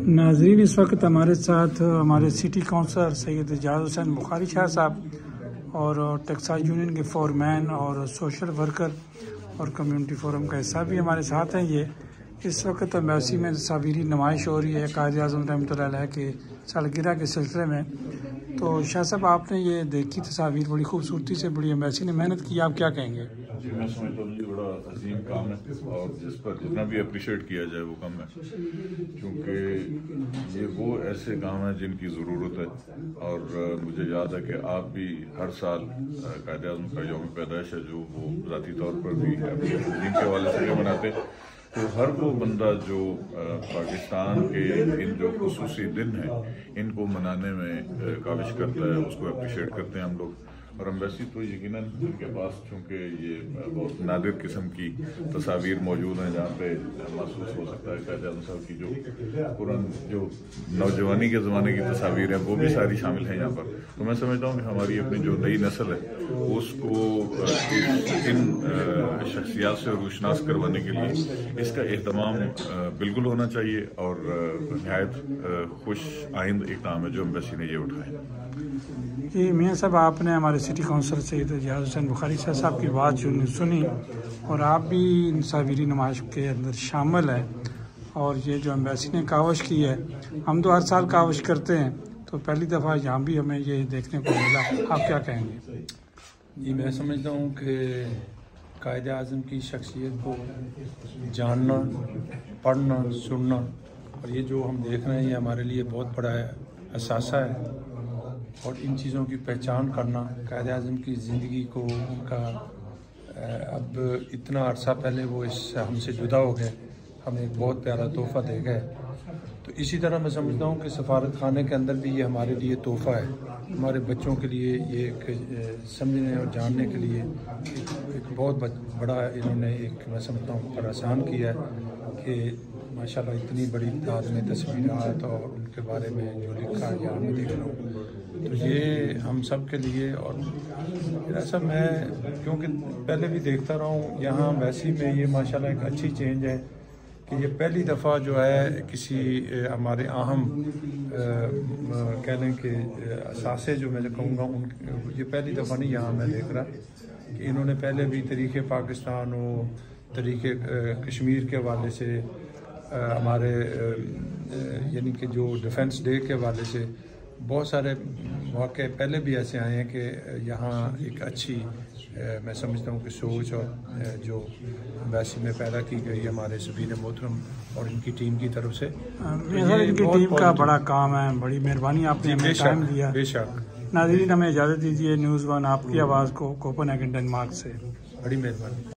ناظرین، اس وقت ہمارے ساتھ ہمارے سٹی کونسلر سید اعجاز حسین بخاری شاہ صاحب اور ٹیکساس یونین کے فورمین اور سوشل ورکر اور کمیونٹی فورم کا حصہ بھی ہمارے ساتھ ہیں۔ یہ اس وقت امبیسی میں تصاویری نمائش ہو رہی ہے قائد اعظم رحمۃ اللہ علیہ کے سالگرہ کے سلسلے میں۔ تو شاہ صاحب، آپ نے یہ دیکھی تصاویر، بڑی خوبصورتی سے بڑی امبیسی نے محنت کی، آپ کیا کہیں گے؟ جی، میں سمجھتا ہوں یہ بڑا عظیم کام ہے اور جس پر جتنا بھی اپریشیٹ کیا جائے وہ کم ہے، کیونکہ یہ وہ ایسے کام ہیں جن کی ضرورت ہے۔ اور مجھے یاد ہے کہ آپ بھی ہر سال قائد اعظم کا یوم پیدائش ہے جو وہ ذاتی طور پر بھی اپنی تنظیم کے حوالے سے بھی مناتے، تو ہر وہ بندہ جو پاکستان کے ان جو خصوصی دن ہیں ان کو منانے میں کاوش کرتا ہے، اس کو اپریشیٹ کرتے ہیں ہم لوگ۔ اور امبیسی تو یقیناً ان کے پاس چونکہ یہ بہت نادر قسم کی تصاویر موجود ہیں جہاں پہ محسوس ہو سکتا ہے قائد اعظم صاحب کی جو نوجوانی کے زمانے کی تصاویر ہیں وہ بھی ساری شامل ہیں یہاں پر۔ تو میں سمجھتا ہوں کہ ہماری اپنی جو نئی نسل ہے اس کو ان شخصیات سے روشناس کروانے کے لیے اس کا اہتمام بالکل ہونا چاہیے، اور نہایت خوش آئند اقدام ہے جو امبیسی نے یہ اٹھایا۔ جی میاں صاحب، آپ نے ہمارے سٹی کونسلر سید اعجاز حسین بخاری شاہ صاحب کی بات سنی اور آپ بھی تصاویری نمائش کے اندر شامل ہیں، اور یہ جو امبیسی نے کاوش کی ہے، ہم تو ہر سال کاوش کرتے ہیں، تو پہلی دفعہ یہاں بھی ہمیں یہ دیکھنے کو ملا، آپ کیا کہیں گے؟ جی، میں سمجھتا ہوں کہ قائد اعظم کی شخصیت کو جاننا، پڑھنا، سننا اور یہ جو ہم دیکھ رہے ہیں یہ ہمارے لیے بہت بڑا اثاثہ ہے، اور ان چیزوں کی پہچان کرنا، قائد اعظم کی زندگی کو، ان کا اب اتنا عرصہ پہلے وہ ہم سے جدا ہو گئے، ہمیں ایک بہت پیارا تحفہ دے گئے۔ تو اسی طرح میں سمجھتا ہوں کہ سفارت خانے کے اندر بھی یہ ہمارے لیے تحفہ ہے، ہمارے بچوں کے لیے یہ ایک سمجھنے اور جاننے کے لیے ایک بہت بڑا انہوں نے ایک، میں سمجھتا ہوں، پر آسان کیا ہے کہ ماشاءاللہ اتنی بڑی تعداد میں تصویرات اور ان کے بارے میں جو لکھا ہے یہاں میں دیکھ رہا ہوں، تو یہ ہم سب کے لیے، اور ایسا میں کیونکہ پہلے بھی دیکھتا رہا ہوں یہاں امبیسی میں، یہ ماشاءاللہ ایک اچھی چینج ہے کہ یہ پہلی دفعہ جو ہے کسی ہمارے اہم کہہ لیں کہ اثاثے جو میں کہوں گا یہ پہلی دفعہ نہیں یہاں میں دیکھ رہا کہ انہوں نے پہلے بھی تاریخ پاکستان و تاریخ کشمیر کے حوالے سے، ہمارے یعنی کہ جو ڈیفنس ڈے کے حوالے سے بہت سارے واقع پہلے بھی ایسے آئے ہیں کہ یہاں ایک اچھی میں سمجھتا ہوں کہ سوچ اور جو امبیسی میں پیدا کی گئی ہمارے سفیر محترم اور ان کی ٹیم کی طرف سے، ان کی ٹیم کا بڑا کام ہے، بڑی مہربانی آپ نے ہمیں ٹائم دیا۔ بے شک ناظرین، ہمیں اجازت دیجیے، نیوز ون آپ کی آواز کو کوپن ہیگن ڈنمارک سے۔ بڑی مہربانی۔